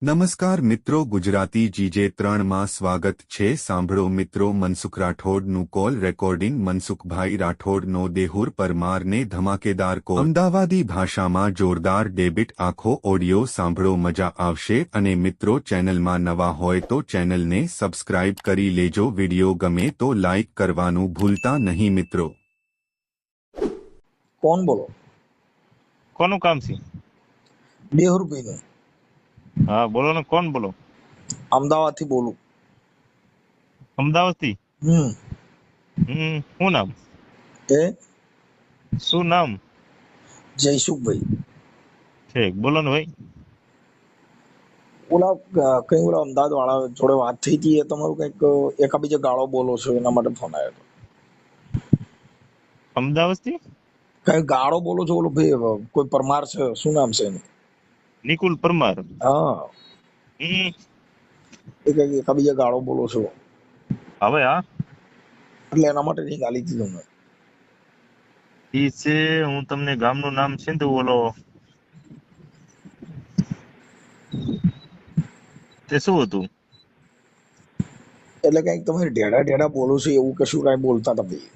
નમસ્કાર મિત્રો, ગુજરાતી GJ3 માં સ્વાગત છે। સાંભળો મિત્રો, મનસુખ રાઠોડનું કોલ રેકોર્ડિંગ। મનસુખભાઈ રાઠોડનો દેહુર પરમારને ધમાકેદાર કોલ, અમદાવાદી ભાષામાં જોરદાર ડેબિટ। આખો ઓડિયો સાંભળો, મજા આવશે। અને મિત્રો, ચેનલમાં નવા હોય તો ચેનલને સબસ્ક્રાઇબ કરી લેજો। વિડિયો ગમે તો લાઇક કરવાનું ભૂલતા નહીં મિત્રો। કોણ બોલો? કોનું કામ છે? દેહુરભાઈ નું। હા બોલો ને, કોણ બોલો? અમદાવાદ થી બોલું। અમદાવાદ થી? શું નામ? એ શું નામ? જયસુખભાઈ। છે બોલો ને ભાઈ। કઈ ઓલા અમદાવાદ વાળા જોડે વાત થઈ હતી, એ તમારું કઈક એકાબીજા ગાળો બોલો છો એના માટે ફોન આવ્યો હતો। અમદાવાદ થી કઈ ગાળો બોલો છો? ઓલો ભાઈ કોઈ પરમાર છે, શું નામ છે એનું? નિકુલ પરમાર? હા, એ કઈક એકાબીજા ગાળો બોલો છો હવે હા, એટલે એના માટે નહીં ગાલી હતી તમને। ઈ છે, હું તમને ગામનું નામ છે ને ઓલો તે શું હતું એટલે કઈક તમે ઢેડા ઢેડા બોલો છો એવું કશું કઈ બોલતા હતા ભાઈ।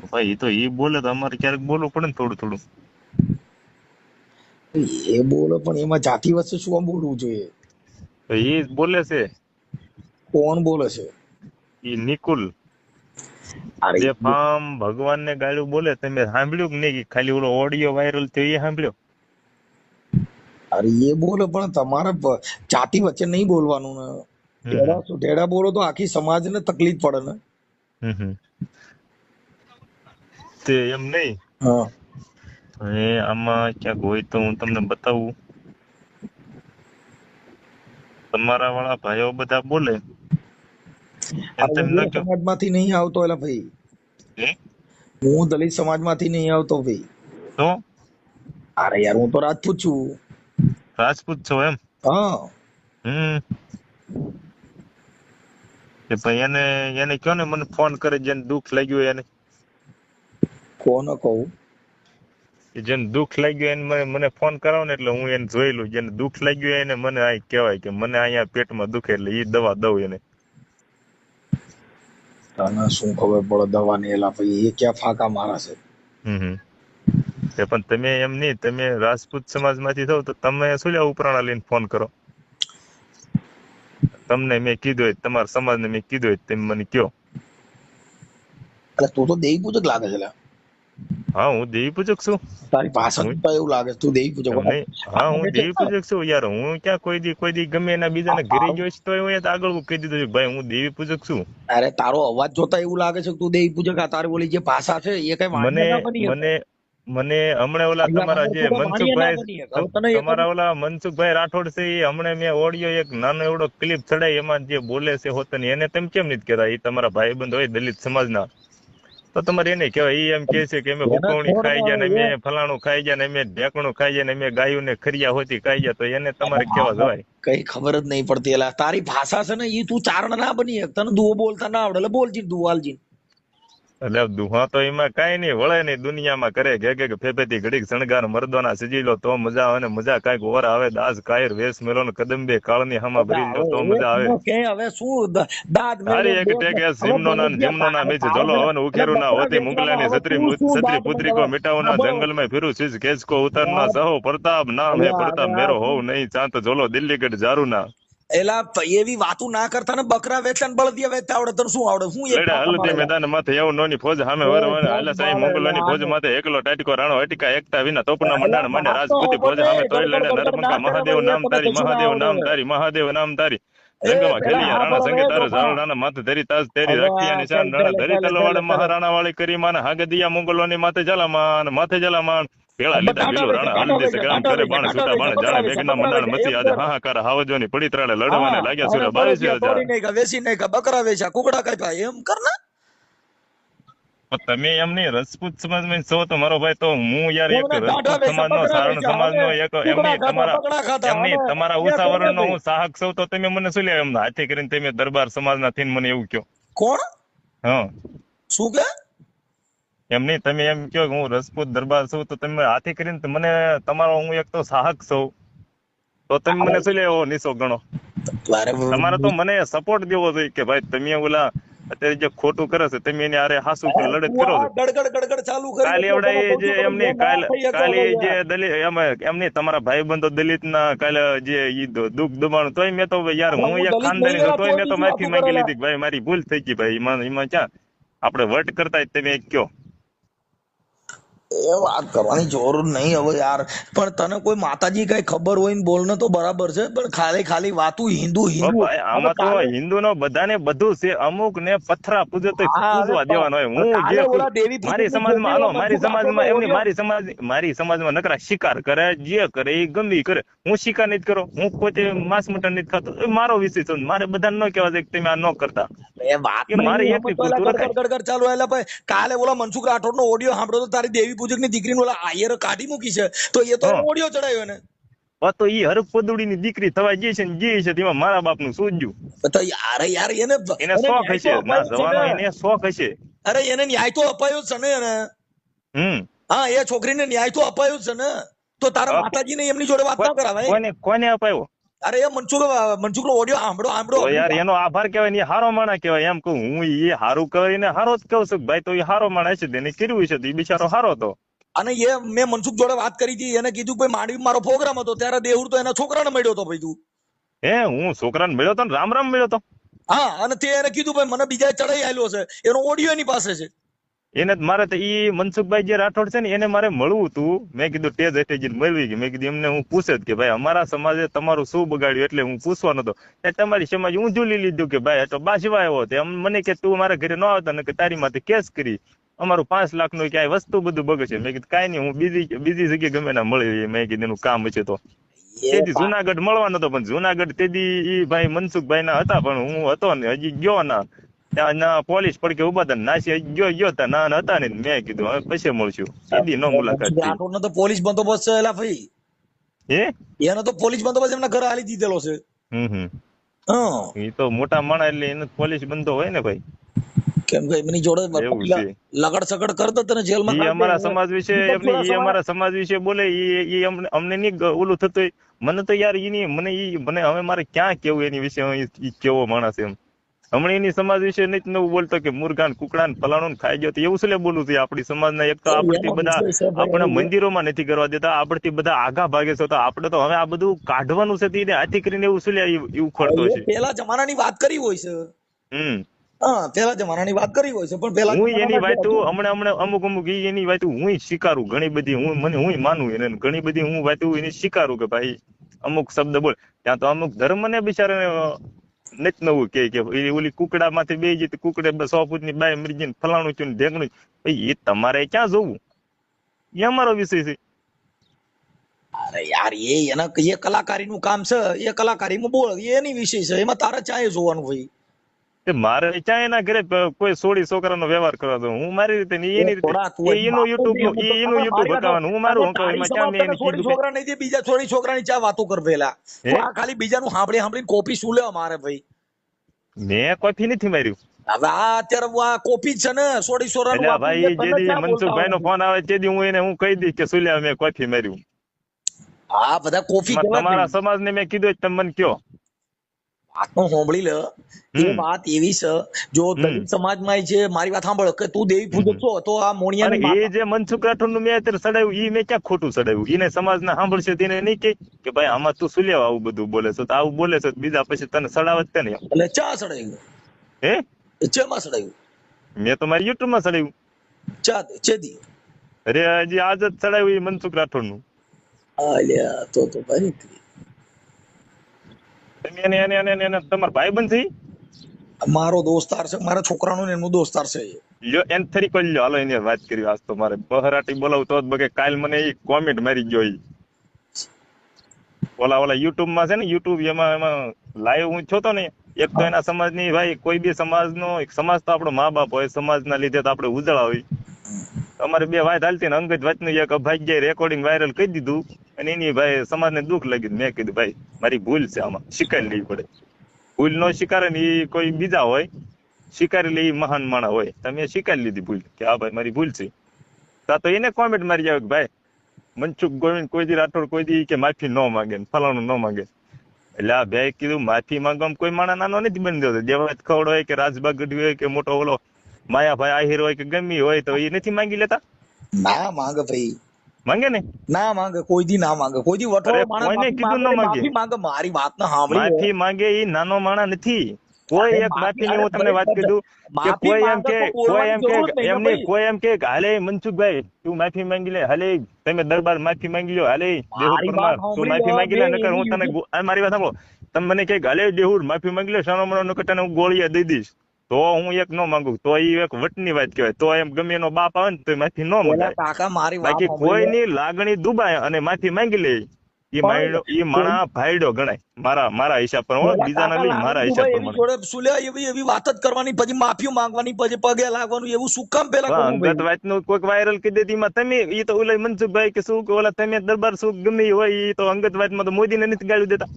ભાઈ? ઈ તો ઈ બોલે તો અમારે ક્યારેક બોલવું પડે ને થોડું થોડું। એ બોલો પણ એમાં જાતિ વચ્ચે શું આમ બોલવું જોઈએ? તો ઈ બોલે છે, કોણ બોલે છે? ઈ નિકુલ। અરે બેફામ ભગવાન ને ગાળું બોલે। તમે સાંભળ્યું કે નહીં? ખાલી ઓલો ઓડિયો વાયરલ થયો એ સાંભળ્યો? અરે એ બોલો પણ તમારે જાતિ વચ્ચે નહીં બોલવાનું ને। ઢેડા બોલો તો આખી સમાજને તકલીફ પડે ને। તે એમ નહીં, હા, હવે આમાં ક્યાંક હોય તો હું તમને બતાવું। તમારા વાળા ભાઈઓ બધા બોલે એમ તેમ ન હું કયો। સમાજમાંથી નહીં આવતો એલા ભાઈ। હે? હું દલિત સમાજમાંથી નહીં આવતો ભાઈ। તો અરે યાર, હું તો રાજપૂત છું। રાજપૂત છો એમ? હા, હમ તે ભાઈ એને એને કયો ને, મને ફોન કરે જેને દુઃખ લાગ્યું એને। કોને કહું? જેને દુઃખ લાગ્યું એને મને ફોન કરાવો ને, એટલે હું એને જોઈ લઉં। જેને દુઃખ લાગ્યું એને મને આ કહેવાય કે મને અહીંયા પેટમાં દુખે, એટલે એ દવા દઉં એને। તને શું ખબર પડે દવાની? એલા ભાઈ એ ક્યાં ફાકા મારા છે? તે પણ તમે એમ નહીં, તમે રાજપૂત સમાજમાંથી થાવ તો તમે શું લે ઉપરાણા લઈને ફોન કરો? તમને મેં કીધું હોય, તમારા સમાજને મેં કીધું હોય, તમે મને કયો। એટલે તું તો દેવી પૂજક લાગે છે લા। હા, હું દેવી પૂજક છું। તારી ભાષા જોતા એવું લાગે છે તું દેવી પૂજક એમ નહીં, હા હું દેવી પૂજક છું યાર। હું ક્યાં કોઈ દી ગમે એના બીજાને ઘરે ગયો તો હું આગળ કહી દીધું છે ભાઈ હું દેવી પૂજક છું। અરે તારો અવાજ જોતા એવું લાગે છે કે તું દેવી પૂજક। આ તારી બોલી જે ભાષા છે એ કઈ વાણિયા ના બની શકે। મને મને હમણાં ઓલા તમારા જે તમારા ઓલા મનસુખભાઈ રાઠોડ છે, એ હમણાં મેં ઓડિયો એક નાનો એવડો ક્લિપ ચડાઈ, એમાં જે બોલે છે હોતન, એને તેમ કેમ નથી કહેતા? એ તમારા ભાઈબંધ હોય દલિત સમાજના, તો તમારે એને કહેવાય। એ એમ કે છે કે અમે હુકવણી ખાઈ ગયા ને, અમે ફલાણું ખાઈ ગયા ને, અમે ઢેકણું ખાઈ ગયા ને, અમે ગાયું ને ખરિયા હોતી ખાઈ ગયા, તો એને તમારે કેવા જવાય? કઈ ખબર જ નહીં પડતી એલા। તારી ભાષા છે ને એ તું ચારણ ના બની શકે। તને દુઓ બોલતા ના આવડે એટલે બોલજી દુવાલજી। એટલે દુહા તો એમાં કઈ નહીં વળે નહીં દુનિયામાં કરે કે ફેફેથી ઘડીક શણગાર મર્દોના સજી લો તો મજા આવે ને, મજા કઈક ઓર આવે। દાસ કાયર વેશ મેલો ને કદંબે કાળની હામા ભરી લો તો મજા આવે। હવે શું દાદ તારી એક ટેકે જીમનો ના મીચ જોલો હવન ઉખેરું ના હોતી મુગલાની સત્રી પુત્રી કો મિટાવો ના જંગલ में फिरू સીજ केस को उतरना सहो प्रताप नाम है प्रताप मेरो हो नहीं चांत जोलो दिल्ली गढ़ जारू ना। એલા એવી વાતું ના કરતા ને। બકરા વેચાણ બળદિયા વેચતા આવડે તને શું આવડે? શું એક લડ્યા હલ્દી મેદાન માથે એવું નોની ફોજ સામે વરવાને હાલે સાઈ મંગલોની ફોજ માથે એકલો ટાટકો રાણો અટકા એકતા વિના તોપના મંડાણ માંડે રાજપૂતી ફોજ સામે તોય લડ્યા નરમંગા મહાદેવ નામ તારી મહાદેવ નામ તારી મહાદેવ નામ તારી જંગમાં ખેલિયા રાણા સંગે તારે ઝાલડાના માથે ધરી તાજ તેરી રખિયા નિશાન રાણા ધરી તલવાડ મહારાણા વાળી કરી માને હાગદિયા મંગલોની માથે જલામાન પેલા લીધા બિલો રાણા હલ્દી સગ્રામ કરે બાણ છૂટા બાણ જાણે મેઘના મંડાણ મચી આજે હાહાકાર હાવજોની પડી ત્રાળે લડવાને લાગ્યા સુરે 22,000 વેસી નહીં બકરા વેચા કુકડા કાપ્યા એમ કરના। તમે એમ નહીં રજપૂત સમાજમાં છો તો મારો ભાઈ, તો હું યાર એક રજપૂત સમાજનો સારણ સમાજનો એક એમની તમારા ઉસાવરણનો હું સાહક છું, તો તમે મને શું લે એમ હાથી કરીને તમે દરબાર સમાજના થઈને મને એવું કયો? કોણ? હા શું કે? એમ નહીં, તમે એમ કયો કે હું રજપૂત દરબાર છું, તો તમે હાથી કરીને મને તમારો હું એક તો સાહક છું। તો તમે મને શું લે એવો નીચો ગણો? અરે તમારે તો મને સપોર્ટ દેવો જોઈએ કે ભાઈ તમે ઓલા અત્યારે જે ખોટું કરે છે તમે એની હારે હાસુ કે લડત તું કરો આ છો. ગડગડ ચાલુ કરી કાલે એટલે તને એવડા કહું જે છું એમની કે ના થઈ શકે કાલે હવે જે યાર. દલિત એમની તમારા ભાઈબંધો દલિત ના કાલે જે ઈ દુઃખ દબાણ તોય મેં તો યાર અરે હું હું એક દલિત નહીં ખાનદાની છું ગયેલા તોય તોય મેં તો બીજી માફી વાતો માંગી કરેલા. લીધી કે ભાઈ મારી ભૂલ થઈ ગઈ ભાઈ એમાં ક્યાં આપણે વટ કરતા જ તમે એક કયો. એ વાત કરવાની જરૂર નહીં હવે યાર. પણ તને કોઈ માતાજી કઈ ખબર હોય ને બોલ ને તો બરાબર છે, પણ ખાલી વાતું હિન્દુ હિન્દુ. ભાઈ હવે આમાં તો કાલે હિન્દુ નો બધાને બધું છે, અમુક ને પથરા પૂજે તો હા હવે પૂજવા દેવાનો હોય. હું કાલે જે ઓલા દેવી મારી પૂજકની સમાજમાં હાલો છોકરીઓ મારી મનસુખ રાઠોડનો સમાજમાં એમની ઓડિયો. મારી સમાજમાં નકરા શિકાર કરે, જે કરે એ ગમે ઈ કરે. હું શિકાર નથી કરો, હું પોતે માંસ મટન નથી ખાતો, એ મારો વિષય છે. મારે બધાને ન કહેવા છે કે તમે આ ન કરતા, એ વાત એ મારે નહીં એકની સમજતો એલા. પૂરતું રખાય. ગડગડ ચાલુ એલા ભાઈ. કાલે ઓલા મનસુખ રાઠોડનો ઓડિયો સાંભળ્યો તો તારી દેવી પૂજકની દીકરીને ઓલા આયર કાઢી મૂકી છે, તો એ તો હા. એનો ઓડિયો ચડાવ્યો ને. તો ઈ હરક પદુડી ની દીકરી થવા જઈ છે ને જે છે તેમાં મારા બાપ નું સોજ્યું. તો યાર યાર એને એને એને શોખ ન્યાય તો હશે ના અપાયો જ છે જવાનો, ને. એને શોખ હશે. અરે એને ન્યાય તો અપાયો જ છે ને એને. હા, એ છોકરીને ન્યાય તો અપાયો જ છે ને. તો તારા માતાજીને એમની જોડે વાત ના કરાવાય. કોને અપાયો? અરે એ મનસુખનો ઓડિયો સાંભળો. તો યાર એનો આભાર કહેવાય ને, એ હારો માણસ કહેવાય. એમ કહું હું એ હારું કહેવાય ને હારો જ કહું છું ભાઈ. તો એ હારો માણસ છે, એને કર્યું છે તો એ બિચારો હારો હતો. અને એ મેં મનસુખ જોડે વાત કરી હતી, એને કીધું ભાઈ માંડવી મારો પ્રોગ્રામ હતો ત્યારે દેહુર તો એના છોકરાને મળ્યો હતો ભાઈ તું. હું છોકરાને મળ્યો તો ને રામ મળ્યો તો. હા, અને તે એને કીધું ભાઈ મને બીજા ચડાઈ આવેલો છે, એનો ઓડિયો એની પાસે છે. એને મારે તો ઈ મનસુખભાઈ જે રાઠોડ છે ને એને મારે મળવું હતું. મેં કીધું ટેજ હેઠે મળવી ગઈ. મેં કીધું એમને હું પૂછે જ કે ભાઈ અમારા સમાજે તમારું શું બગાડ્યું, એટલે હું પૂછવાનો હતો. તમારી સમાજ હું ઝૂલી લીધું કે ભાઈ તો બાજવા આવ્યો હતો. એમ મને કે તું મારા ઘરે ન આવતા ને કે તારી માથે કેસ કરી, અમારું 5 લાખ નું ક્યાંય વસ્તુ બધું બગડશે. મેં કીધું કાંઈ નહીં, હું બીજી જગ્યાએ ગમે ના મળી. મેં કીધું એનું કામ હશે તો. તેથી જુનાગઢ મળવાનો હતો, પણ જુનાગઢ તેથી ઈ ભાઈ મનસુખભાઈ ના હતા, પણ હું હતો ને હજી ગયો ના. ત્યાં ના પોલીસ પડકે ઉભા હતા, નાસી ગયો હતા ના હતા ને. મેં કીધું હવે પછી મળશું. સીધી નો મુલાકાત થઈ. રાઠોડનો તો પોલીસ બંદોબસ્ત છે એલા ભાઈ. એનો તો પોલીસ બંદોબસ્ત એમના ઘરે હાલી દીધેલો છે. હા, એ તો મોટા માણસ એટલે એને પોલીસ બંધો હોય ને ભાઈ. કેમ કે એમની જોડે લગડ સગડ કરતો તને જેલમાં. ઈ અમારા સમાજ વિશે અમારા સમાજ વિશે બોલે, ઈ અમને નહીં ઓલું થતું. મને તો યાર મને હવે મારે ક્યાં કેવું એની વિશે, ઈ કેવો માણસ એમ. હમણાં એની સમાજ વિશે નથી નવું બોલતો કે મુર્ગાન કુકડાન ફલાણું ખાઈ ગયો. એવું શું બોલું છું? આપણી સમાજના એક તો આપડથી બધા આપણા મંદિરોમાં નથી કરવા દેતા, આપડથી બધા આગા ભાગે છે. તો આપણે તો હવે આ બધું કાઢવાનું છે, તેને હાથી કરીને એવું શું એવું ખોરતો છે. પેલા જમાનાની વાત કરી હોય છે. હા, પેલા જમાનાની વાત કરી હોય છે, પણ પેલા હું એની વાતો હમણાં અમુક એની વાતો હું સ્વીકારું. ઘણી બધી હું માનું એને, ઘણી બધી હું વાતો એની સ્વીકારું કે ભાઈ અમુક શબ્દ બોલ. ત્યાં તો અમુક ધર્મ ને બિચારા નથી નવું કે ઓલી કુકડા માંથી બે જતી કુકડે 100 ફૂટની બાય મરી જઈને ફલાણું થયું ઢેકણું. એ તમારે ક્યાં જોવું? એ અમારો વિષય છે. અરે યાર એ કલાકારીનું કામ છે, એ કલાકારીમાં બોલ, એની વિષય છે, એમાં તારે ચાય જોવાનું ભાઈ. મારે ક્યાં એના ઘરે કોઈ સોળી છોકરાનો વ્યવહાર કરવા દઉં? હું મારી રીતે એની રીતે એનું યુટ્યુબ બતાવવાનું, હું મારું છોકરા નહીં, બીજા છોકરાની ચા વાતો કર પેલા. ખાલી બીજાનું સાંભળીને કોપી શું લેવા મારે ભાઈ? મેં કોફી નથી માર્યું. હવે આ અત્યારે કોપી છે ને સોડી સોરા ભાઈ. જેથી મનસુખભાઈ નો ફોન આવે તેથી હું એને કહી દઈશ કે શું લેવા મેં કોફી માર્યું. હા, બધા કોફી તમારા સમાજ ને મેં કીધું તમે મને કયો. વાતનો સાંભળી લે. એ વાત એવી છે, જો દલિત સમાજમાં છે, મારી વાત સાંભળ કે તું દેવી પૂજક છો તો આ મોણિયા એ જે મનસુખ રાઠોડ નું મેં અત્યારે સડાવ્યું, એ મેં ક્યાં ખોટું સડાવ્યું? એને સમાજ ના સાંભળશે તેને નહીં કે ભાઈ આમાં તું શું લેવા આવું બધું બોલે છે? તો આવું બોલે છે બીજા પછી તને સડાવત ને. એટલે ચા સડાવ્યું? ચેમાં સડાવ્યું? મેં તો મારી યુટ્યુબ માં સડાવ્યું. ચા ચેદી? અરે હજી આજ જ સડાવ્યું એ મનસુખ રાઠોડ નું. આલ્યા તો ભાઈ તમારો ભાઈ બંધ થઈ? મારો દોસ્તાર છે, મારા છોકરાનો ને એમનો દોસ્તાર છે. લ્યો એન થરી કરી લ્યો. હાલો એની વાત કરી. આજ તો મારે બહરાટી બોલાવું તો જ બગે. કાલ મને એ કોમેન્ટ મારી ગયો. ઓલા યુટ્યુબ માં છે ને, યુટ્યુબ એમાં લાઈવ હું છો તો ને, એક તો એના સમાજની ભાઈ કોઈ બી સમાજનો સમાજ તો આપણો મા બાપ હોય, સમાજના લીધે તો આપણે ઉજળા હોય. અમારે બે વાત હાલતી ને અંગત વાતનું એક અભાગ્ય રેકોર્ડિંગ વાયરલ કરી દીધું અને એની ભાઈ સમાજને દુઃખ લાગ્યું. મેં કીધું ભાઈ મારી ભૂલ છે, આમાં સ્વીકારી લેવી પડે. ભૂલ નો સ્વીકારે ને એ કોઈ બીજા હોય, સ્વીકારી લે મહાન માણસ હોય. તમે સ્વીકારી લીધી ભૂલ કે હા ભાઈ મારી ભૂલ છે. તો એને કોમેન્ટ મારી આવે કે ભાઈ મનસુખ ગોવિંદ કોઈ દી રાઠોડ કોઈ દી કે માફી ન માંગે ને ફલાણું ન માંગે. એટલે આ ભાઈ કીધું માફી માંગવામાં કોઈ માણસ નાનો નથી બની જતો. દેવાજ ખવડ હોય કે રાજબા ગઢવી હોય કે મોટો ઓલો માયાભાઈ આહિર હોય કે ગમી હોય તો એ નથી માંગી લેતા? ના માંગે ભાઈ, માંગે ને? ના માંગે, કોઈ દી ના માંગે. કોઈ દી વટવાળો માણસ કોઈને કીધું ન માંગે. માફી માંગે. મારી વાત ને સાંભળી લે. માફી માંગે એ નાનો માણસ નથી. કોઈ એક માફી ની હું તમને વાત કીધું કે માફી કોઈ એમ માંગે કે તો કોઈ બોલવાની એમ કે જરૂર જ નહીં ને એમની ભાઈ. કોઈ એમ કે હાલે મનસુખભાઈ તું માફી માંગી લે, હાલે તમે દરબાર માફી માંગી લો, હાલે દેહુર મારી પરમાર વાત તું સાંભળી માફી લો. માંગી લે, બે નકર હું એવી તને આ મારી વાત સાંભળો. તમે મને કે હાલે દેહુર માફી માંગી લે સાનો મનો, નકર તને હું ગોળીયા દઈ દઈશ. તો હું એક ન માંગુ તો એ એક વટની વાત કહેવાય. તો એમ ગમે એનો બાપ આવે ને તો માફી ન પેલા માંગાય. કાકા મારી વાત બાકી સાંભળી લે. કોઈની લાગણી દુબાય અને માફી માંગી લે એ માણા ભાઈડો ગણાય મારા હિસાબ પર. પેલા બીજાના કાકા લઈ મારા લાગણી હિસાબ દુભાઈ પર એવી જોડે શું લે, એવી વાત જ કરવાની, પછી માફી માંગવાની, પછી પગે લાગવાનું, એવું શું કામ પેલા કરવું અંગત ભાઈ? વાત નું કોઈક વાયરલ કરી દેતી એમાં તમે એ તો ઓલા મનસુખભાઈ કે શું કે ઓલા તમે દરબાર શું ગમે ઈ હોય એ તો અંગત વાતમાં તો મોદીને નથી ગાળ્યું દેતા.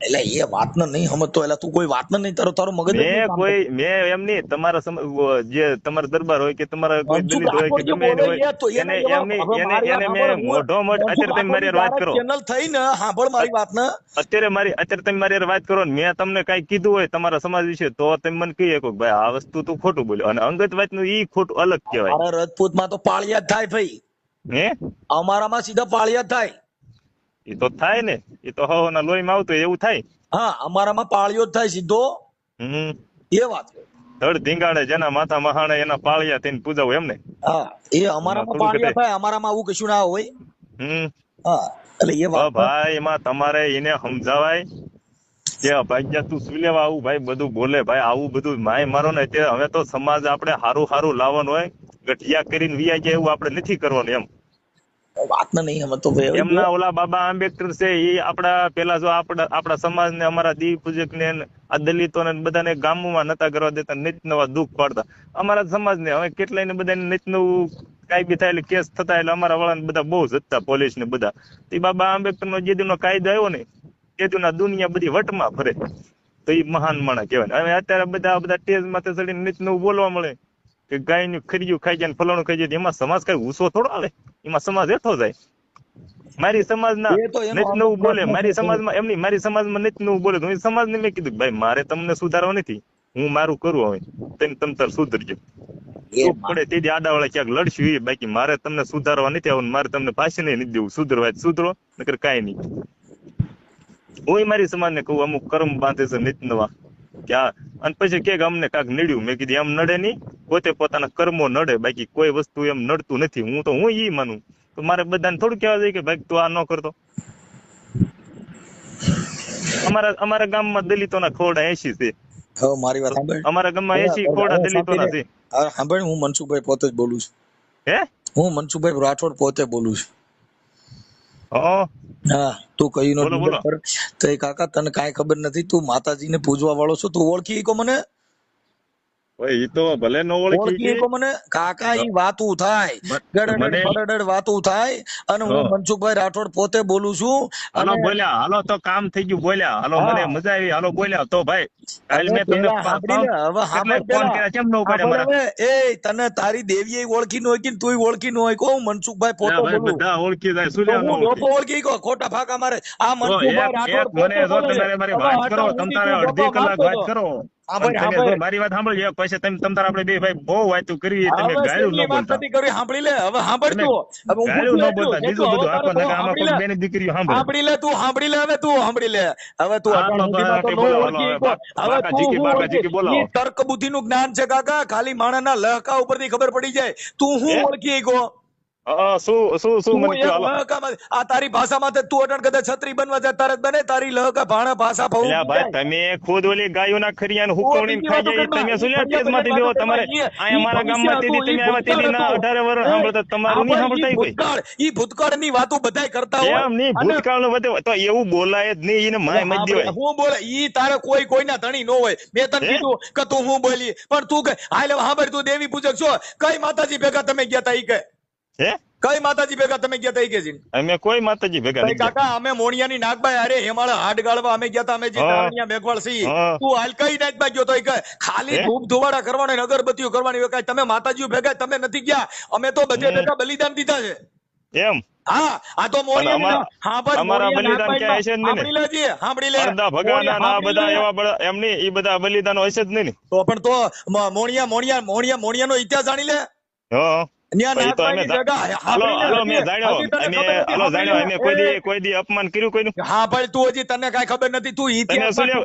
એટલે એ વાત ને નહીં સમજતો. એટલે તું કોઈ વાત ને નહીં, તારો મગજ જ નહીં કામ કરતું. મેં એમ નહીં તમારા જે તમારા દરબાર હોય કે તમારા કોઈ મનસુખ દલિત હોય કે રાઠોડ જે ગમે એને બોલે હોય એ તો એને એના એમની હવે એને મારી વાત એને સાંભળ. મેં મોઢો મોઢ અત્યારે તમે મારી હારે વાત કરો. ચેનલ થઈ ને સાંભળ મારી વાત ને. અત્યારે તમે મારી હારે વાત કરો ને મેં તમને કઈ કીધું હોય તમારા સમાજ વિશે તો તમે મને કહી શકો ભાઈ આ વસ્તુ તું ખોટું બોલ્યો. અને અંગત વાત નું ઈ ખોટું અલગ કહેવાય. અરે રજપૂત માં તો પાળિયા જ થાય ભાઈ. હે અમારામાં સીધા પાળિયા જ થાય. એ તો થાય ને, એ તો હવના લોહીમાં આવતું હોય એવું થાય. હા, અમારામાં પાળિયો જ થાય સીધો. એ વાત છે. ધડ ધીંગાડે જેના માથા મહાણે એના પાળિયા થઈને પૂજાવું એમ ને? હા, એ અમારામાં પાળિયા થાય. અમારામાં આવું કશું ના હોય. હા, એટલે એ વાત ભાઈ એમાં તમારે એને સમજાવાય કે ભાગ્યા તું શું લેવા આવું ભાઈ બધું બોલે ભાઈ આવું બધું માય મારો ને તે હવે તો સમાજ આપણે હારું લાવવાનું હોય, ગઠિયા કરીને વિયા જાય એવું આપણે નથી કરવાનું એમ. વાત ને નહીં સમજતો ભાઈ. એમના ઓલા બાબા આંબેડકર છે એ આપડા પેલા જો આપડા સમાજ ને અમારા દીવ પૂજક ને આ દલિતો ને બધાને ગામમાં નતા કરવા દેતા, નિત નવા દુઃખ પાડતા અમારા સમાજ ને. હવે કેટલાય ને બધાને નિત નવું કઈ બી થાય એટલે કેસ થતા એટલે અમારા વાળા બધા બહુ જતા પોલીસ ને બધા. એ બાબા આંબેડકર નો જે દિનનો કાયદો આવ્યો ને તે દિનના દુનિયા બધી વટમાં ફરે તો એ મહાન માણસ કહેવાય. હવે અત્યારે બધા ટેજ માથે ચડીને નિત નવું બોલવા મળે કે ગાયનું ખરીયું ખાઈ જાય ફલાણું ખાઈ જાય. એમાં સમાજ કઈ ગુસ્સો થોડો આવે? એમાં સમાજ હેઠો જાય. મારી સમાજના નિત નવું બોલે, મારી સમાજમાં નિત નવું બોલે તો હું સમાજને મેં કીધું ભાઈ મારે તમને સુધારવા નથી, હું મારું કરું હવે તમ તાર સુધરજો. પડે તેથી આડાવાળા ક્યાંક લડશું એ, બાકી મારે તમને સુધારવા નથી આવવાનું, મારે તમને ભાષણ નથી દેવું. સુધરવા સુધરો નકર કાંઈ નહીં. હું મારી સમાજને કહું અમુક કર્મ બાંધે છે નિત નવા ક્યાં, અને પછી કે અમને કાંક નડ્યું. મેં કીધું એમ નડે નહીં, પોતે પોતાના કર્મો નડે, બાકી કોઈ વસ્તુ એમ નડતું નથી. હું ઈ માનું. તો મારે બધાને થોડું કહેવા જોઈએ કે ભાઈ તું આ ન કરતો. અમારા ગામમાં દલિતોના ખોરડા 80 છે. હવે મારી વાત સાંભળ. અમારા ગામમાં 80 ખોરડા દલિતોના છે. સાંભળ, હું મનસુખભાઈ પોતે જ બોલું છું. હે, હું મનસુખભાઈ રાઠોડ પોતે બોલું છું. હા, તું કઈ નો તો કાકા તને કાંઈ ખબર નથી, તું માતાજીને પૂજવા વાળો છો, તું ઓળખી કો મને? ઈ તો ભલે ન ઓળખી કો મને કાકા, ઈ વાતું થાય ગડડ વાતું થાય. અને હું મનસુખભાઈ રાઠોડ પોતે બોલું છું. હાલો બોલ્યા, હાલો તો કામ થઈ ગયું, બોલ્યા હાલો, મને મજા આવી, હાલો બોલ્યા તો ભાઈ કાલ મેં તમને ફોન કર્યા કેમ ન ઉપાડ્યા મારા? એ તને તારી દેવીએ ઓળખી ન હોય કે તું ઓળખી ન હોય કો મનસુખભાઈ પોતે બોલું. બધા ઓળખી જાય. શું લેવાનું? લોકો ઓળખી કો ખોટા ફાકા મારે. આ મનસુખભાઈ રાઠોડ મને જો તમે મારી વાત કરો, તમારે અડધી કલાક વાત કરો. મારી વાત સાંભળજો પછી તમે આપણે બે ભાઈ બહુ વાતો કરી, તમે ગાળું ન બોલતા. સાંભળી લે, હવે સાંભળ તું. ગાળું ન બોલતા, બીજું બધું આમાં કોઈ બેની દીકરીઓ સાંભળી લે, તું સાંભળી લે, હવે તું સાંભળી લે. હવે તું તર્ક બુદ્ધિ નું જ્ઞાન છે કાકા, ખાલી માણસના લહકા ઉપરથી ખબર પડી જાય. તું હું ઓળખી ગયો? આ તારી ભાષામાં તું અટણ કદાચ છત્રી બનવા જાય તારે બને, તારી લહકા ભાણા ભાષા ભાઈ તમે ખુદ ઓલી ગાયોના ખરિયાને હુકવણીને ખાઈ જાય. તમે શું લે તેજમાંથી બેહો? તમારે આ અમારા ગામમાં તેદી તમે આવ્યા તેદી ના 18 વર્ષ સાંભળતા, તમારું નહીં સાંભળતા કોઈ? ઈ ભૂતકાળની વાતો બધાય કરતા હોય. એમ નહીં, ભૂતકાળનું બધે તો એવું બોલાય જ નહીં. એને માય મત દેવાય. હું બોલે ઈ તારે કોઈના ધણી ન હોય. મેં તને કીધું કે તું હું બોલી, પણ તું કે હાલે સાંભળ, તું દેવી પૂજક છો, કઈ માતાજી ભેગા તમે ગયા તા? ઈ કે કઈ માતાજી ભેગા તમે ગયા તા? ઈ કે અમે કોઈ માતાજી ભેગા નહીં કાકા. અમે મોણિયાની નાગબાઈ અરે હેમાળા હાડ ગાળવા અમે ગયા તા. અમે જે તારણિયા મેઘવાળ સી, તું હાલ કઈ નાગબાઈ ગયો તો? ઈ કે ખાલી ધૂપ ધુવાડા કરવાના, અગરબત્તીઓ કરવાની હોય. તમે માતાજીઓ ભેગા તમે નથી ગયા. અમે તો બધે ભેગા બલિદાન દીધા છે. એમ હા આ તો અમારા બલિદાન ક્યાં હશે જ નહીં ને? સાંભળી લે અડધા ભગાના ના આ બધા એવા એમની ઈ બધા બલિદાનો હશે જ નહીં ને? તો પણ તો મોણિયા નો ઇતિહાસ જાણી લે. હા ન્યા ઈ તો અમે નાગભાઈની જગા હાલો મેં જાણ્યો હજી તને અમે ખબર નથી, હાલો જાણ્યો અમે સાંભળી કોઈ દી અપમાન કર્યું કોઈનું? હા ભાઈ તું હજી તને કાંઈ ખબર નથી, તું તમે ઇતિહાસ શું લ્યો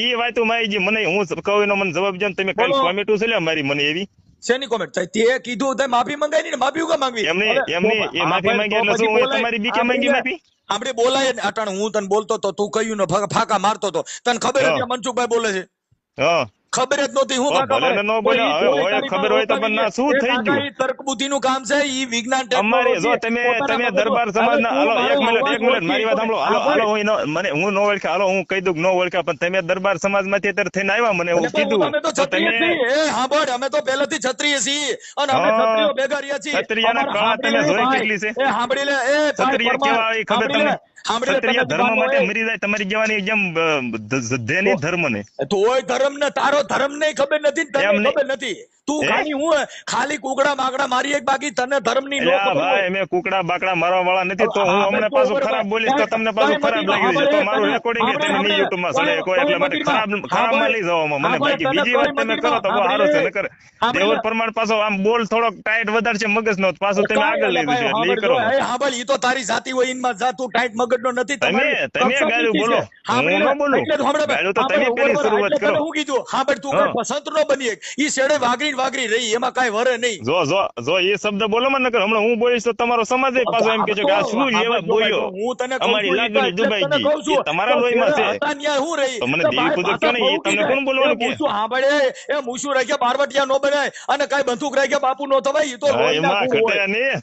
ઈ વાતો મારી જી મને હું કહું એનો મને જવાબ દો ને. તમે કાલ બોલો. કોમેન્ટો શું લ્યો મારી મને એવી શેની કોમેન્ટ તે કીધું તે માફી મંગાવી ને માફી ઉગા માંગવી એમની એ માફી માંગી એટલે શું હું તમારી બીકે માંગી માફી? આપણે બોલાય ને અટાણ હું તને બોલતો તો તું કહ્યું ને ફાકા મારતો તો તને ખબર હા. હતી આ મનસુખભાઈ બોલે છે? હા ખબર જ નહોતી હું ફાકા ભલે ને ન બોલે હવે હોય ખબર હોય તો પણ ના શું થઈ ગયું? તર્કબુદ્ધિનું કામ છે ઈ વિજ્ઞાન અમારી જો ટેકનોલોજી તમે દરબાર સમાજના હાલો એક મિનિટ મારી વાત સાંભળો હાલો હું નો ઓળખ્યા હાલો હું કહી દઉં નો ઓળખ્યા પણ તમે દરબાર સમાજમાંથી અત્યારે થઈને આવ્યા મને એવું કીધું અમે તો તો ક્ષત્રિય તમે છીએ. સાંભળ અમે તો પહેલેથી ક્ષત્રિય છીએ અને અમે હા. ક્ષત્રિયો ભેગા રહ્યા છીએ. ક્ષત્રિયના કળા તમે જોઈ કેટલી છે? સાંભળી લે એ ભાઈ ક્ષત્રિય પરમાર, કેવા આવી ખબર સાંભળી લે, તમને? સાંભળી લે, ક્ષત્રિય તને ધર્મ જુબાન માટે હોય. મરી જાય તમારી જવાની જેમ ધ્યેયની ધર્મ ને તોય ધર્મ ને તારો ધર્મ ને ખબર નથી, તને એમ નહીં. ખબર નથી. તું હે? ખાલી હું ખાલી કુકડા માકડા મારી એક બાકી તને ધર્મ ની અલ્યા ભાઈ મેં કુકડા બાકડા મારવા વાળા નથી તો હું હમણાં પાછું ખરાબ બોલીશ તો તમને પાછું ખરાબ લાગી જશે તો મારું રેકોર્ડિંગ તમે નહીં યુટ્યુબ માં ચડે કોઈ એટલે માટે ખરાબ માં લઈ જવામાં મને બાકી બીજી વાત તમે કરો તો બહુ સારું છે નકર દેવર પ્રમાણ પાછો આમ બોલ થોડોક ટાઈટ વધારે છે મગજ નો પાછું તમે આગળ લઈ જશે એટલે ઈ કરો હા ભાઈ ઈ તો તારી જાતિ હોય ઈનમાં જા તું ટાઈટ મગજ નો નથી. તમે ગાળું બોલો હું ન બોલું ગાળું તો તમે પેલી શરૂઆત કરો હું કીધું હા ભાઈ તું હા. કઈ પસંદ નો બની એક. ઈ શેડે વાગરી રહી એમાં કાઈ વરે નહીં. જો એ શબ્દ બોલો માં નકર હમણાં હું બોલીશ તો તમારો સમાજ પાછો એમ કે છે કે આ શું લેવા બોલ્યો હું તને કહું અમારી છું, લાગણી એટલે દુબાઈ તને ગઈ કહું છું. એ તમારા લોહીમાં છે હતા ન્યા હું રહી તો મને દેવી પૂજક કહો ને, એ તમને કોણ બોલવાનું કે? મૂછું સાંભળે એ મૂછું રાખ્યા બારવટિયા નો બનાય અને કઈ બંદૂક રાખ્યા બાપુ નો થવાય ઈ તો હા, લોહીના એમાં કૂવો ઘટે હોય. નહીં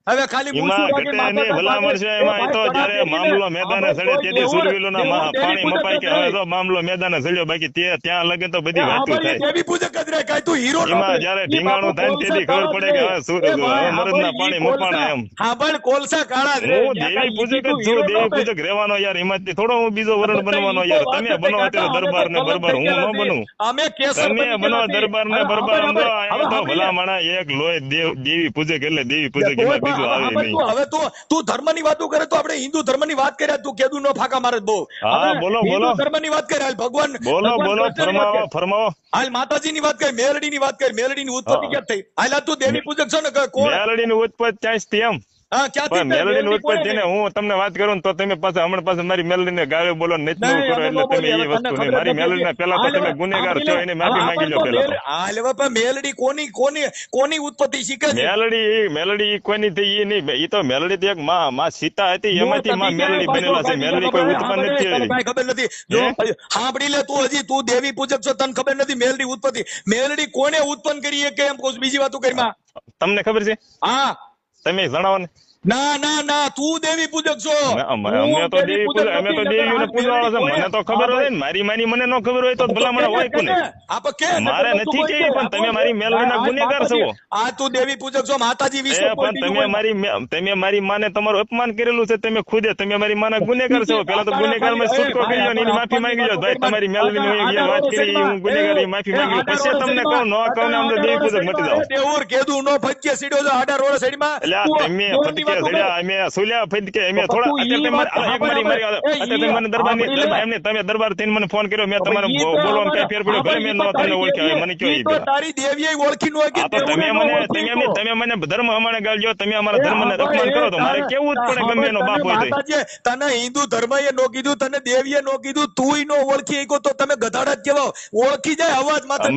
હવે ખાલી એમાં મૂછું ઘટે રાખી નહીં ભલામણ છે એમાં એ તો જયારે મામલો મેદાને સડે તેથી સુરવીરોના પાણી મપાય કે હવે તો મામલો મેદાને સડ્યો બાકી ત્યાં લગે તો બધી વાતો થાય દેવી પૂજક જ રહે કાઈ તું હીરો એમાં જયારે ઢીંગાણું થાય ને તેથી ખબર પડે કે હવે મરદના પાણી મપાણા એમ હા પણ કોલસા કાળા જ રહે. હું દેવી પૂજક જ છું દેવી પૂજક રહેવાનો યાર એમાંથી થોડો હું બીજો વરણ બનવાનો યાર તમે બનો અત્યારે દરબાર ને બરબાર હું ન બનું અમે કેસર તમે બની બનો ગયા નથી. દરબાર ને બરબાર હવે સમજો અહીંયા તો હવે ભલા માણા એક લોહી દેવી પૂજક એટલે દેવી પૂજક એમાં બીજું આવે નહીં હવે તું ધર્મની વાતો કરે તો આપણે હિન્દુ ધર્મની વાત કર્યા તું કેદું નો ફાકા મારે બહુ. હા, હવે બોલો, હિન્દુ બોલો. ધર્મની વાત કરે હાલ ભગવાન બોલો ભગવાન કૃષ્ણની વાત ફરમાવો કર. ફરમાવો હાલ માતાજીની વાત કરી મેલડીની વાત કરી મેલડીની ઉત્પત્તિ હા. ક્યાં થઈ હાલ આ તું દેવી પૂજક છો ને કે કોણ મેલડીની ઉત્પત્તિ ત્યાંથી એમ હા ક્યાંથી પણ થઈ? મેલડીની મેલડી કોણે ઉત્પત્તિ ને હું તમને વાત કરું ને તો તમે પાછા હમણાં પાછા મારી મેલડીને ગાળે બોલો ને નહીં, કરો અમે એટલે ન તમે બોલીએ. એ હવે તને વસ્તુ ખબર નહીં મારી નથી. મેલડીને પેલા તો હાલ તમે હવે ગુનેગાર સાંભળી છો લે. એને માફી હા, માંગી લો પણ પેલા તો. હાલ હવે પણ મેલડી કોની ઉત્પત્તિ શીખે છે? મેલડી ઈ કોઈની થઈ ઈ નહીં ઈ તો મેલડી તો એક માં સીતા હતી એમાંથી માં મેલડી બનેલા છે મેલડી કોઈ ઉત્પન્ન નથી તને થઈ. કાંઈ ખબર નથી. જો સાંભળી લે તું હજી તું દેવી પૂજક છો તને ખબર નથી મેલડી ઉત્પત્તિ મેલડી કોને ઉત્પન્ન કરી એ કે એમ કહું છું, બીજી વાતો કરીમાં તમને ખબર છે હા તમે જણાવો ને ના તું દેવી પૂજક છો. અમે તો દેવી પૂજક અમે તો દેવીઓને પૂજવા છે મને તો ખબર હોય ને મારી માની મને ન ખબર હોય તો ભલામણ હોય કોને મારે નથી કેવી પણ તમે મારી મેલડીના ગુનેગાર છો. આ તું દેવી પૂજક છો માતાજી વિશે પણ તમે મારી માને તમારું અપમાન કરેલું છે તમે ખુદે તમે મારી માના ગુનેગાર છો પેલા તો ગુનેગાર માં છૂટકો કર્યો ને એની માફી માંગી લો ભાઈ તમારી મેલડીની હું જે વાત કરી હું ગુનેગાર ની માફી માંગી લઉં. પછી તમને કહું ન કહું ને અમને દેવી પૂજક મટી જાઓ. દેવર કેદું નો ફટકે સીડો જો આડા રોડ સાઈડમાં એટલે તમે ફટકે જડ્યા અમે સુલ્યા ફટકે અમે થોડા અત્યારે તમે મને દરબાર એમને તમે દરબાર થઈને મને ફોન કર્યો મેં તમારે બોલવામાં કઈ ફેર પડ્યો ભલે મેં તમને ઓળખ્યા મને કયો તો તારી દેવીએ ઓળખી નો કે તમે મને ધર્મ અમારે ગાળજો તમે અમારા ધર્મને અપમાન કરો તો મારે કેવું જ પડે ગમે એનો બાપ હોય તો. તને હિન્દુ ધર્મએ નો કીધું તને દેવીએ નો કીધું તુંય નો ઓળખી શકો તો તમે ગધાડા જ કેવાઓ ઓળખી જાય અવાજ માથે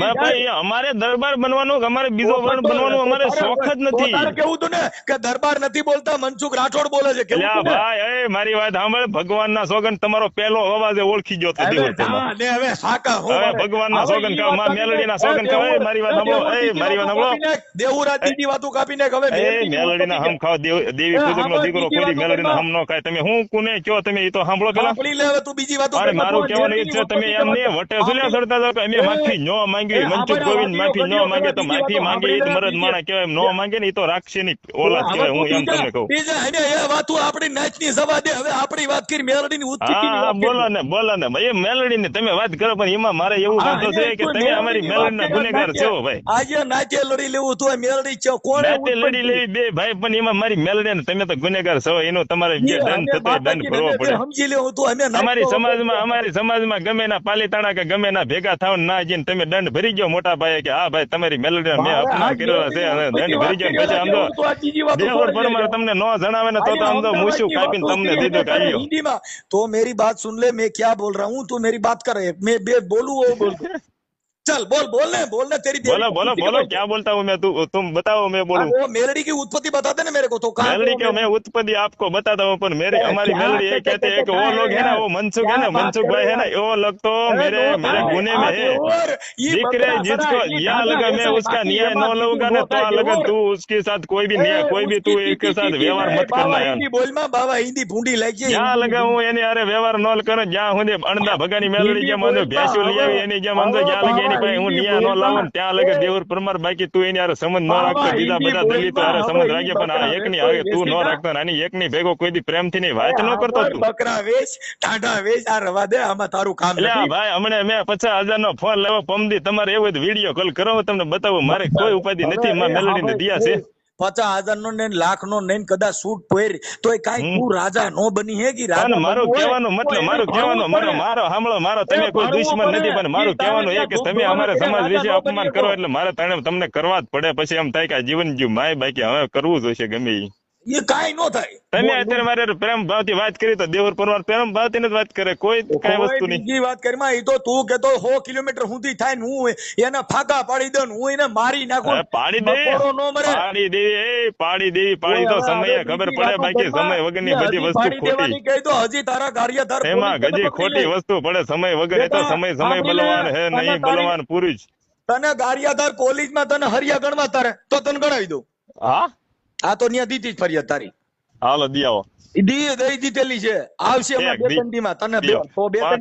અમારે દરબાર બનવાનું અમારે બીજો વર્ણ બનવાનું અમારે શોખ જ નથી. તારે કેવું તું ને કે દરબાર નથી બોલતા મનસુખ રાઠોડ બોલે છે કેવું તું ને? ભાઈ એ મારી વાત સાંભળ ભગવાનના સોગન તમારો પહેલો અવાજ ઓળખી ગયો હવે ભગવાનના સોગન કહો માં મેલડીના સોગન કહો મારી વાત સાંભળો મારી વાત સાંભળો દેવુરાજ ની વાતો કાપીને હવે મેલડીના હમ ખાઓ દેવી પૂજકનો દીકરો કોઈ મેલડીના હમ નો ખાય તમે હું કોને કયો તમે એ તો સાંભળો પેલા તું બીજી વાતો અરે મારું કહેવાનું એ છે તમે એમ ને વટે સુલ્યા ચડતા જાવ કે અમે માફી ન માંગી મનસુખ ગોવિંદ માફી ન માંગે તો માફી માંગે એ મરદ માણા કહેવાય ન માંગે ને એ તો રાખશે નહીં ઓલાદ કહેવાય હું એમ તમને તમને કહું. બીજા એને એ વાતો આપણી નાચની જવા દે. હવે આપણી વાત કરી મેલડીની ઉત્પત્તિની હા વાત કરી. બોલો ને ભાઈ, મેલડી ની તમે વાત કરો, પણ એમાં મારે એવું હા, વાંધો છે એને કે તું તમે અમારી મેલડીની વાત મેલડી ના કરી, ગુનેગાર નાચે. છો ભાઈ. આજે નાચે લડી લેવું તો મેલડી છે કોણે નાતે લડી લેવી બે ભાઈ, પણ એમાં મારી મેલડી ને તમે તો ગુનેગાર છો, એનો તમારે જે દંડ થતો હોય દંડ ભરવો પડે. સમજી લેવું તું અમે અમારી સમાજમાં ગમે ના પાલીતાણા કે ગમે ના ભેગા થાવ ના જઈને તમે દંડ ભરી ગયો મોટા ભાઈ, કે હા ભાઈ તમારી મેલડી મેં અપમાન કર્યો છે અને દંડ ભરી ગયો. પછી આમ તો દેવર પરમાર તમને ન જણાવે ને તો આમ તો મૂછું કાપીને તમને દીધું કે આલ્યો. हिंदी में तो मेरी बात सुन ले, मैं क्या बोल रहा हूँ, तू मेरी बात कर, मैं बोलूं वो बोल दो। चल बोल तेरी बोलो क्या बोलता हूँ मैं, तुम बताओ मैं बोलूं। वो मेलडी की उत्पत्ति बता दे ना मेरे को, तो कहाँ मेलडी के मैं उत्पत्ति आपको बताता हूँ, पर मेरी हमारी मेलडी ये कहते हैं कि वो लोग है ना, वो मनसुख है ना, मनसुख भाई है ना, वो लोग तो मेरे गुने में है। जिक्र जिसको यहाँ लगा मैं उसका न्याय न लूंगा ना, तो लगा तू उसके साथ कोई भी न्याय, कोई भी तू एक के साथ व्यवहार मत करना यार। बोल में बाबा हिंदी भूंडी लगी यहाँ लगा हूँ एनी अरे व्यवहार न करो, जहाँ हूँ अणदा भगानी मेलडी जेम भैंसू लई आवी एनी जेम ज्યાં લગે એની પાસે હું ન્યા ન લાવું ત્યાં લગે દેવર પરમાર, બાકી તું એની હારે સંબંધ ન રાખતો, બીજા બધા દલિતો હારે સંબંધ રાખે, પણ આ એકની હારે તું ન રાખતો, આની એકની ભેગો કોઈ દી પ્રેમથી ની વાત ન કરતો તું. બકરા વેચ ટાઢા વેચ, આ રવા દે, આમાં તારું કામ એટલે ભાઈ હમણે મેં 50,000 નો ફોન લેવો પમદી, તમારે એવું વિડીયો કોલ કરો તમને બતાવું, મારે કોઈ ઉપાધિ નથી, માં મેલડી ને દિયા છે 50,000 નો ને લાખ નો ને કદાચ સૂટ પહેર તો કઈ તું રાજા નો બની હે કે રાજા. મારું કહેવાનું મતલબ, મારું કહેવાનું મારો સાંભળો, મારો તમે કોઈ દુશ્મન નથી, પણ મારું કહેવાનું એ કે તમે અમારા સમાજ વિશે અપમાન કરો એટલે મારે તમને કરવા જ પડે. પછી એમ થાય કે જીવન જીવ માય, બાકી હવે કરવું જોઈશે ગમે એ કાઈ નો થાય. તમે અત્યારે મારે પ્રેમ ભાવથી વાત કરી તો દેવર પરમાર પ્રેમ ભાવથી જ વાત કરે, કોઈ કઈ વસ્તુ નહીં. બીજી વાત કરીમાં એ તો તું કેતો 100 કિલોમીટર સુધી થાય ને હું એને ફાકા પાડી દઉં, હું એને મારી નાખું. પાડી દે પાડી તો સમય ખબર પડે, બાકી સમય વગરની બધી વસ્તુ ખોટી. કહી દો હજી તારા કાર્યધર એમાં હજી ખોટી વસ્તુ પડે સમય વગર. એ તો સમય બલવાન હે નહીં બલવાન પુરુષ. તને ગારિયાધાર કોલેજમાં તને હરિયા ગણવા તારે તો તને ગણાવી દઉં. હા આ તો ત્યાં દીધી જ ફરિયાદ તારી. હાલો દિયાવો દઈ દીધેલી છે, આવશે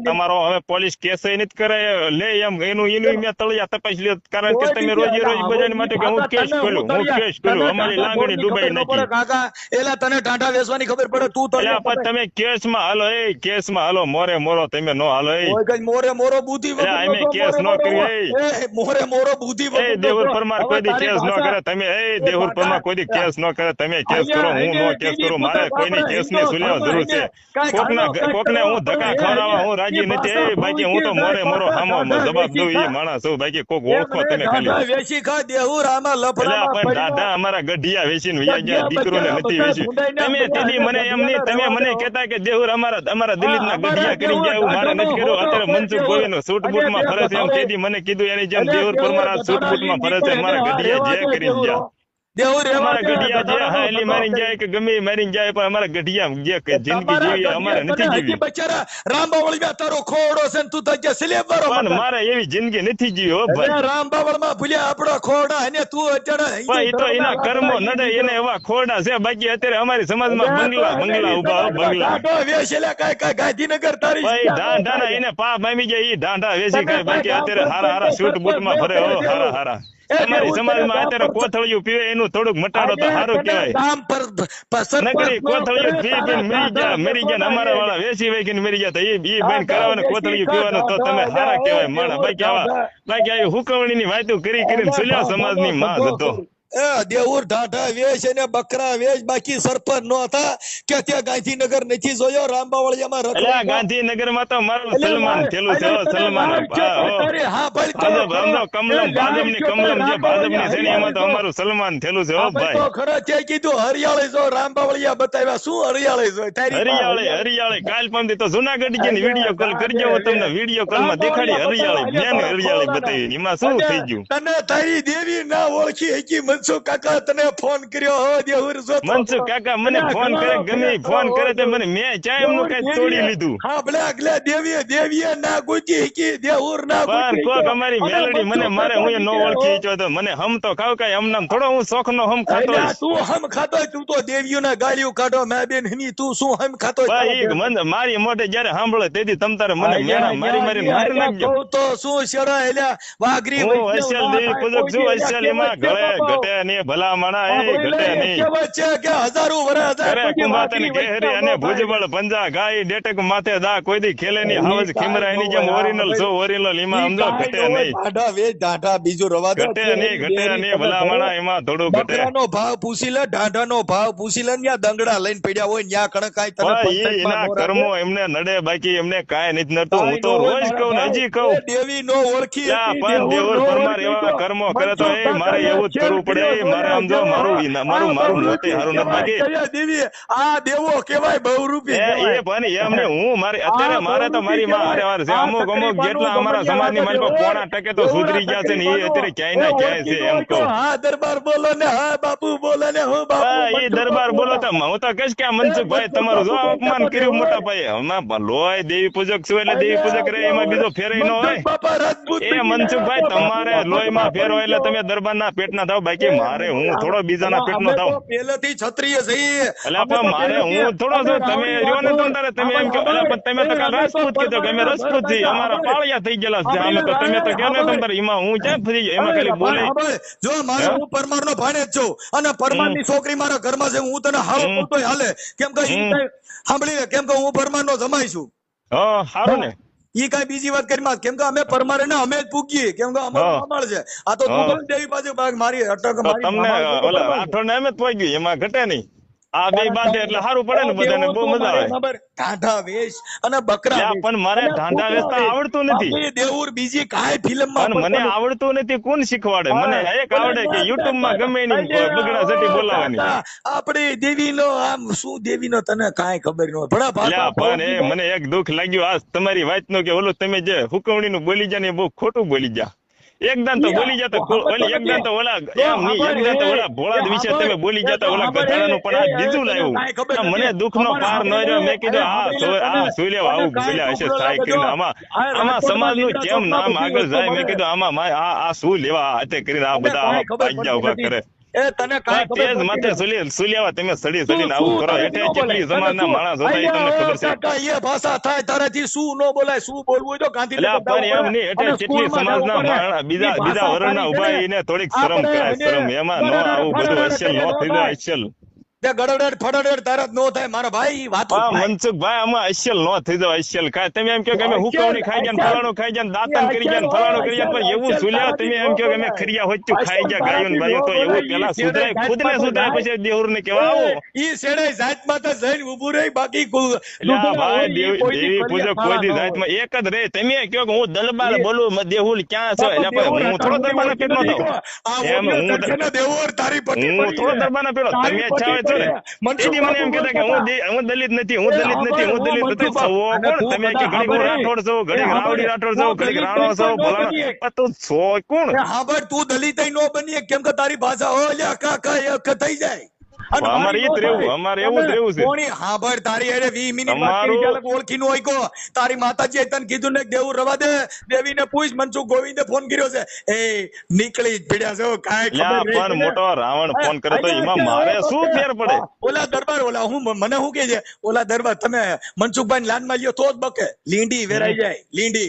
તમારો હવે પોલીસ કેસ નથી કરાય લે એમ, એનું મેં તળિયા તપાસ લે, કારણ કે તમે રોજ બજાર માટે હું કેસ કર્યું અમારી લાગણી ડૂબાઈ નાખી. કાકા એલા તને ટાંટા વેચવાની ખબર પડે, તું તો તમે કેસમાં હાલો, કેસમાં હાલો, મોરો તમે નો હાલો મોરે બુદ્ધિ અમે કેસ નો કર્યું. મોરે બુદ્ધિ દેવર પરમાર કોઈ દી કેસ ન કરે, તમે દેવર પરમાર કોઈ દી કેસ ન કરે, તમે કેસ કરો, હું નો કેસ કરું, મારે કોઈની કેસ ની સુલેવા જરૂર છે. કોકને હું ધક્કા ખવડાવવા હું રાજી નથી, બાકી હું તો મોરો હામો જવાબ દઉં એ માણસ છું, બાકી કોક ઓળખો તમે ખાલી. દાદા અમારા ગઢિયા વેચીને વ્યાજ્યા, દીકરોને નથી વેચ્યું. તમે તેદી મને એમ નહીં, તમે મને કહેતા કે દેહુર અમારા દિલીપના ગઢિયા કરી ગયા, એવું મારે નથી કર્યું. અત્યારે મનસુખ ગોવિંદ સૂટ બૂટમાં ફરે છે, એમ તેદી મને કીધું એની જેમ દેહુર પરમાર સૂટ બૂટમાં ફરે છે, મારા ગઢિયા જે કરી ગયા. અમારા ગઢિયા જે હાલી મારી જાય કે ગમે મારી જાય, પણ અમારા ગઢિયા જે જિંદગી જીવી અમારે નથી જીવી. રામબાવળી તારો ખોડો છે તું તો પણ મારે એવી જિંદગી નથી જીવી હો ભાઈ. રામબાવળ માં ભૂલ્યા આપડો ખોડા અને તું અત્યારે તો એના કર્મો નડે એને એવા ખોડા છે, બાકી અત્યારે અમારી સમાજમાં બંગલા ઉભા બંગલા ગાંધીનગર તારી ભાઈ ઢાંઢા એને પાપ આવી ગયા, ઈ ઢાંઢા વેચી ખાય, બાકી અત્યારે હારા સૂટ બૂટ માં ફરે હો હારા. તમારી સમાજમાં અત્યારે કોથળિયું પીવે એનું થોડુંક મટાડો તો સારું કહેવાય. નકરી કોથળિયું પી મરી ગયા, અમારા વાળા વેચી વેચીને મરી ગયા, એ બેન કરાવે કોથળિયું પીવાનું તો તમે સારા કહેવાય માણા. બાકી આવી હુકવણી ની વાતો કરીને સુલ્યા સમાજ ની માં હતો. દેવર ઢાઢા વેચ અને બકરા વેચ, બાકી સરપંચ નો હતા કે ત્યાં ગાંધીનગર નથી જોયો રામબાવળિયામાં. ગાંધીનગર માં તો મારું સલમાન થયેલું છે, સલમાન કમલમ ભાજપની કમલમ જે ભાજપની શ્રેણી એમાં તો અમારું સલમાન થયેલું છે ભાઈ. ખરા તે કીધું હરિયાળી જો રામબાવળિયા બતાવ્યા, શું હરિયાળી જો હરિયાળી કાલ પંથી તો જુનાગઢ ગઈ વિડીયો કોલ કરજો, હું તમને વિડીયો કોલ માં દેખાડી હરિયાળી બતાવી, એમાં શું થઈ ગયું. તને તારી દેવી ના ઓળખી હકી મનસુખ કાકા તને ફોન કર્યો હો દેહુર જો. મનસુખ કાકા મને ફોન કરે, ગમે ફોન કરે તો મને મેં ચા એમનું કઈ તોડી લીધું. હા ભલે દેવીએ ના ગુજી હકી, દેહુર ના ગુજી. કોક અમારી મેલડી મને મારે હું નો ઓળખી તો મને હમ તો ખાવ કઈ હમણાં થોડો હું શોખ નો હમ ખાતો. તું હમ ખાતો, તું તો દેવીઓ ના ગાળીઓ કાઢો મેં બેન હની, તું શું હમ ખાતો. મારી મોઢે જયારે સાંભળે તેથી તમ તારે મને મારી નાખજો તો શું શેડા એલા વાઘરી હું અસલ દેવી પૂજક છું, અસલ એમાં ગળે ઘટે ઘટે નહીં ભલા માણા એ ઘટે નહીં કહેવત છે કે હજારો વર્ષ હજાર અરે કોઈ કુંભાતન વાતની કેહરી વૈષ્ણવ અને ન થાય. ભુજબળ પંજા ગાય ડેટક માથે દા કોઈ દી ખેલે ની હાવજ ખીમરા એની જેમ ઓરિજિનલ છો ઓરિજિનલ એમાં સમજો ઘટે નહીં ઢાઢા વેચ ઢાઢા બીજું રવા દો. ઘટે નહીં ભલા માણા એમાં થોડું ઘટે બકરાનો ભાવ પૂછી લે, ઢાઢાનો ભાવ પૂછી લે, ત્યાં દંગડા લઈને પડ્યા હોય ત્યાં કણકાઈ તને પણ ઈ પંચાયતમાં એના નો રાખે. કર્મો એમને નડે બાકી એમને કાંઈ નથી નડતું હું તો રોજ કહું ને હજી કહું એ દેવી નો ઓળખી યા હતી, પણ દેવું દેવર નો પરમાર ઓળખી એવા તો કર્મો કરે તો એ મનસુખ મારે એવું જ કરવું પડે કાકાએ મારે સમજો મારું મોતે હારું નથી બાકી કયા દેવી આ દેવો કહેવાય બહુરૂપી એ કહેવાય. પણ એમને હું મારી અત્યારે મારે તો મારી માં હારે વાર છે અમુક જેટલા અમારા સમાજની માલિકો પોણા ટકે તો સુધરી ગયા છે ને એ અત્યારે ક્યાંય ના ક્યાંય છે એમ કહું હા દરબાર બોલો ને, હા બાપુ બોલો ને, હું બાપુ એ દરબાર બોલો તો હું તો કહીશ કે આ મનસુખભાઈ તમારું જો અપમાન કર્યું મોટા ભાઈ હમણાં લોય દેવી પૂજક છું એટલે દેવી પૂજક રહે એમાં બીજો ફેરય ન હોય બાપા રાજપૂત એ મનસુખભાઈ તમારે લોહીમાં ફેર હોય એટલે તમે દરબારના પેટના થાવ બાકી મારે હું થોડો બીજાના પેટનો થાવ પહેલેથી ક્ષત્રિય છીએ એટલે પણ મારે હું થોડો છું તમે રહ્યો ને તમે એમ કહો પણ તમે તો કાલ રાજપૂત કીધો કે અમે રાજપૂત છીએ અમારા પાળિયા થઈ ગયેલા છે અમે તો તમે તો કહો ને તમારે એમાં હું ક્યાં ફરી ગયો એમાં ખાલી બોલે જો મારે હું પરમારનો ભાણેજ છું અને પરમારની છોકરી મારા ઘરમાં છે, હું તને હારો બોલતોય હાલે કેમ કે ઈ કઈ સાંભળી લે, કેમ કે હું પરમારનો જમાઈ છું. હા સારું ને ઈ કઈ બીજી વાત કરી માં, કેમ કે અમે પરમારે ને અમે જ પૂગીએ, કેમ કે અમારું અમાર છે. આ તો તું બોલ દેવી પાસે ભાગ મારી અટક તો મારી તમને ઓલા રાઠોડ ને એમ જ પહોંચી ગયું એમાં ઘટે નહીં આ બે બાંધે એટલે સારું પડે ને બધાને બહુ મજા આવે. ઢાઢા વેશ અને બકરા યા વેશ. પણ મારે અને ઢાંઢા વેચતા આવડતું નથી બાપુએ દેવુર બીજી કાંઈ ફિલ્મમાં પણ મને આવડતું નથી કોણ શીખવાડે મને એક આવડે કે યુટ્યુબ માં ગમે એની બગડા સટી બોલાવાની આપણી દેવીનો આમ શું દેવીનો તને કાંઈ ખબર ન હોય. ભણા લ્યા ભાષા પણ એ મને એક દુઃખ લાગ્યું આ તમારી વાત નું કે ઓલું તમે જે હુકવણી નું બોલી જા ને એ બહુ ખોટું બોલી જા. એકદમ તો બોલી જતો ઓલી એકદમ તો ઓલા એમ નહીં એકદમ તો ઓલા ભોળા વિશે તમે બોલી જતા ઓલા ગધાડાનું પણ આ બીજું લાવ્યું મને દુઃખ નો પાર ન રહ્યો. મેં કીધું આ સુઈ લેવા આવું બોલ્યા હશે સહાય કરીને આમાં સમાજ નું કેમ નામ આગળ જાય. મેં કીધું આમાં આ શું લેવા હાથે કરીને આ બધા આમાં પાજ્યા ઉભા કરે એ તને કાંઈ ખબર તેજ માથે સુલિયાવા તમે સડીને આવું કરો હેઠે કેટલી સમાજના માણસ હતા એ તમને ખબર છે. કાકા, એ ભાષા થાય તારાથી શું ન બોલાય, શું બોલવું હોય તો ગાંધી એટલે પણ એમ નહીં હેઠે કેટલી સમાજના માણસ બીજા વર્ણના ઉભા એને થોડીક શરમ કરાય શરમ એમાં ન આવું બધું અસલ ન થઈ જાય અસલ ગડડડ ફડડડ તારા નો થાય મારા ભાઈ વાત મનસુખભાઈ આમાં અસલ ન થઈ જાય અસલ કાંઈ તમે એમ કહો કે અમે હુકવણી ખાઈ ગયા ફલાણું ખાઈ ગયા દાંતન કરી ગયા ફલાણું કરી ગયા પણ એવું સુલ્યા તમે એમ કહો કે અમે ખરિયા હોચ્યું ખાઈ ગયા ગાયું ને બાયું તો એવું પેલા સુધરાય ખુદને સુધરાય પછી દેવર ને કેવા આવો ઈ સેડાઈ જાત માતા જઈને ઊભું રહી બાકી ભાઈ દેવી પૂજક કોઈ દી જાતમાં એક જ રે તમે કહો કે હું દલબાર બોલું દેહુલ ક્યાં છો એટલે પણ હું થોડો દરબારના પેટનો થાવ એમ હું દેવર તારી પટી હું થોડો દરબારના પેટો તમે ઈચ્છા મને એમ કહેતા કે હું દલિત નથી હું દલિત નથી હું દલિત નથી સવો કોણ તમે કે ઘડીક રાઠોડ છો ઘડીક રાવડી રાઠોડ છો ઘડીક રાણો છો ભલાણો તું છો કોણ? હા ભાઈ તું દલિત નો બની કેમ કે તારી ભાષા ઓલ્યા કાકા એક થઈ જાય. અમારે ઈ જ રહેવું અમારે એવું જ રહેવું છે. કોણી હાંભળ તારી અરે 20 મિનિટ બાકી ચાલક ઓળખી નો ઓઈકો તારી માતાજીએ તને કીધું ને દેવું રવા દે દેવીને પૂછ મનસુખ ગોવિંદે ફોન કર્યો છે એ નીકળી ભીડ્યા છો કાઈ ખબર નહીં પણ મોટો રાવણ ફોન કરે તો એમાં મારે શું ફેર પડે? ઓલા દરબાર ઓલા હું મને શું કે છે ઓલા દરબાર તમે મનસુખભાઈ લાન માં લ્યો તો જ બકે લીંડી વેરાઈ જાય લીંડી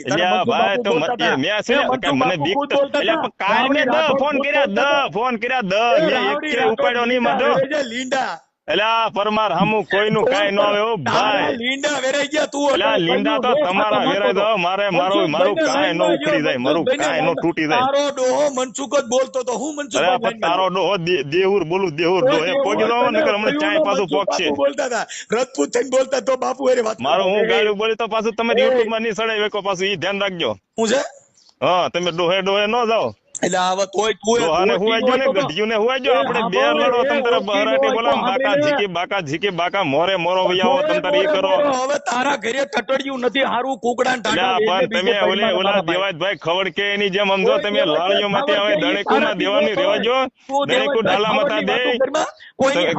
ભાઈ તો મેં શું મને બીક તો એટલે કાલ મેં ફોન કર્યા મેં એક કે ઉપાડ્યો નહીં માધો લીંડા એલા પરમાર હામું કોઈનું કાઈ ન આવે ઓ ભાઈ લીંડા વેરાઈ ગયા તું એલા લીંડા તો તમારા વેરાઈ દો મારું કાઈ ન ઉખડી જાય મારું કાઈ ન તૂટી જાય. તારો ડોહો મનસુખ જ બોલતો તો હું મનસુખ તારો ડોહો દેહુર બોલું દેહુર ડોહે પોગી દો નકર હમણાં ચાય પાછું પોકશે બોલતા હતા રજપૂત થઈને બોલતા તો બાપુ એરે વાત મારું હું ગાળું બોલી તો પાછું તમે યુટ્યુબ માં નહીં સડાઈ વેકો પાછું ઈ ધ્યાન રાખજો. હું છે હા તમે ડોહે ન જાઓ એટલે આવા તોય તું અને હુવાજો ને ગઢિયું ને હુવાજો આપણે બે લડો તમ તારે બહરાટી બોલાવ બાકા ઝીકી બાકા મોરે મોરો વયાવો તમ તારે ઈ કરો. હવે તારા ઘરે ટટડિયું નથી હારું કુકડા ટાટા પણ તમે ઓલા દેવાજભાઈ ખવડ કે એની જેમ સમજો તમે લાળીઓ માંથી હવે દણેકુ ના દેવાની રેવાજો દણેકુ ડાલા માતા દે